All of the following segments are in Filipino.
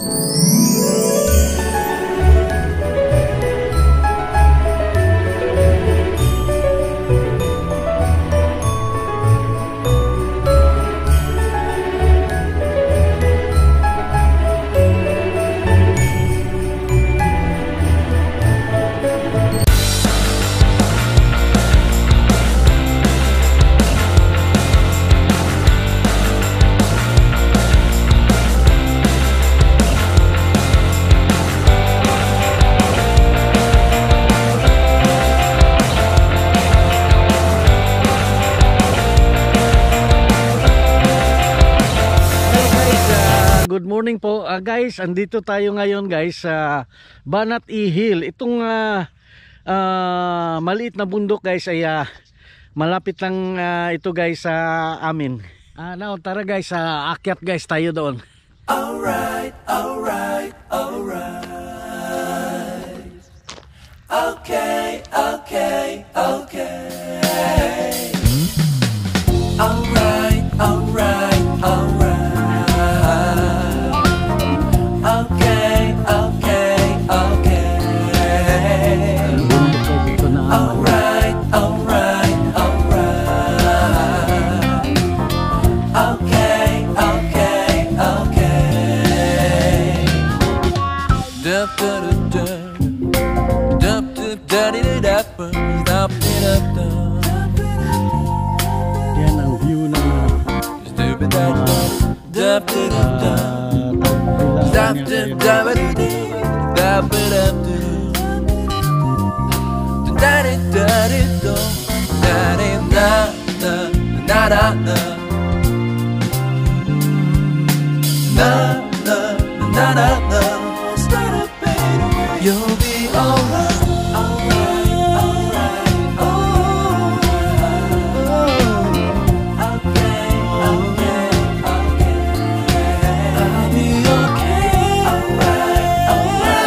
Good morning po guys, andito tayo ngayon guys sa Banat Hill. Itong maliit na bundok guys ay malapit lang ito guys sa amin. Now tara guys, akyat guys tayo doon. Alright, alright, alright. Okay, okay, okay. Alright, alright, alright. Okay, okay, okay. Alright, alright, alright. Okay, okay, okay. Dup dup dup dup dup dup dup dup. Yan ang view ng dup dup dup dup. You'll be alright, alright, alright, okay, okay, okay. I'll be okay, alright, alright,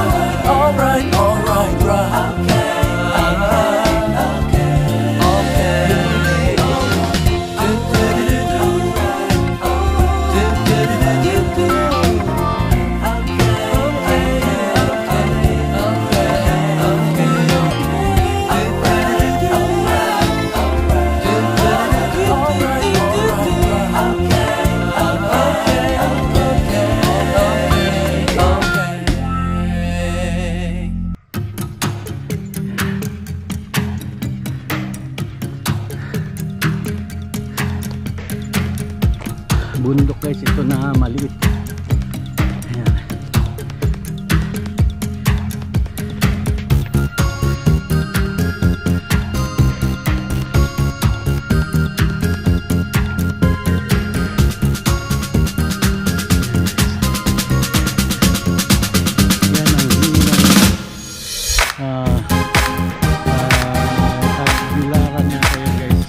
alright, alright, alright, right. Okay, okay, okay, bundok guys, ito na maliit. Ayan. Tagbilaran niya kayo guys.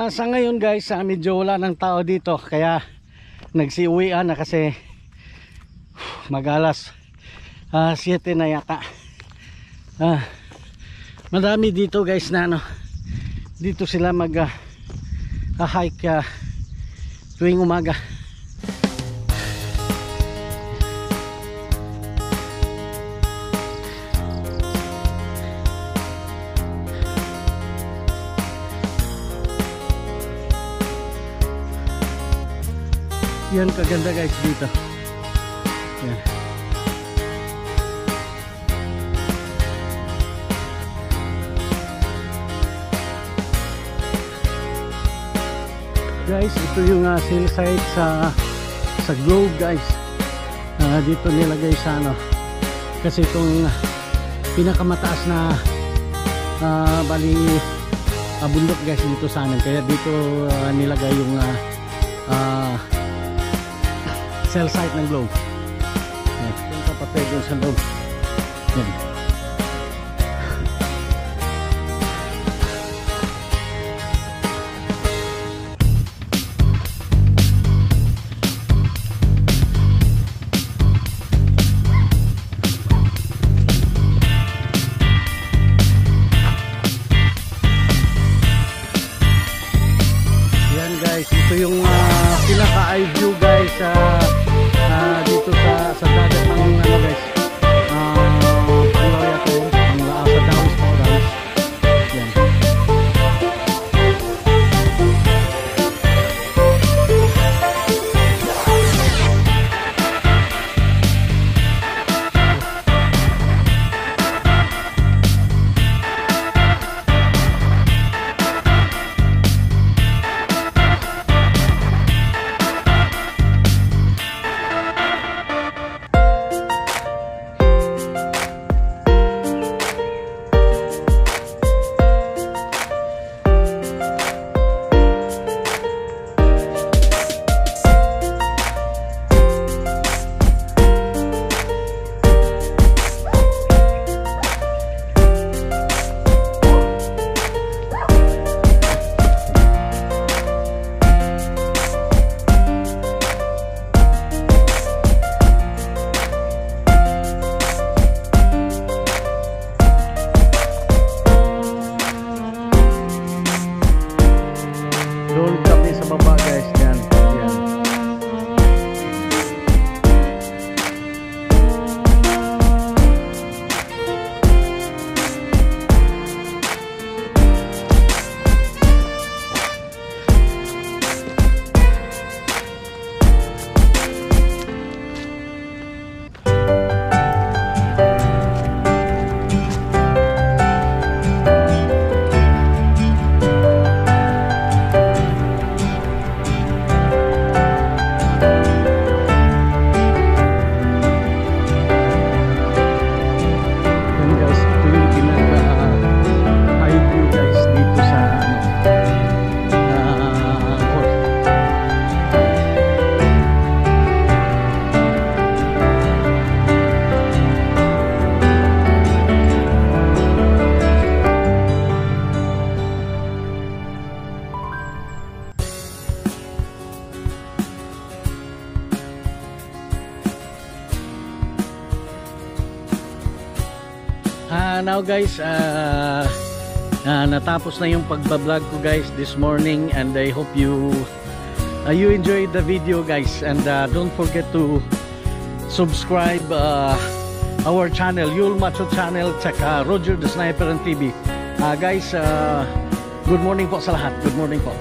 Sa ngayon guys, medyo wala ng tao dito, kaya nagsiuwian na kasi mag-alas 7 na yata. Madami dito guys na ano, dito sila mag hike tuwing umaga. Yan kaganda guys dito. Yan. Guys, ito yung sale site sa Globe guys. Dito nilagay sa ano, kasi itong pinakamataas na bali bundok guys dito sa amin, kaya dito nilagay yung cell site ng Globe. Yung kapatid yung sa loob. Yan. Yan guys, ito yung pinaka-eye view guys dito sa dagat ng ano guys, ano kaya to, sa Dawis po guys. Yan. Doon kami sa baba guys, yan. Yan. Now guys, natapos na yung pagbablog ko guys this morning, and I hope you enjoyed the video guys, and don't forget to subscribe our channel, Yul Macho channel, tsaka Roger the Sniper and TV. Guys, good morning po sa lahat. Good morning po.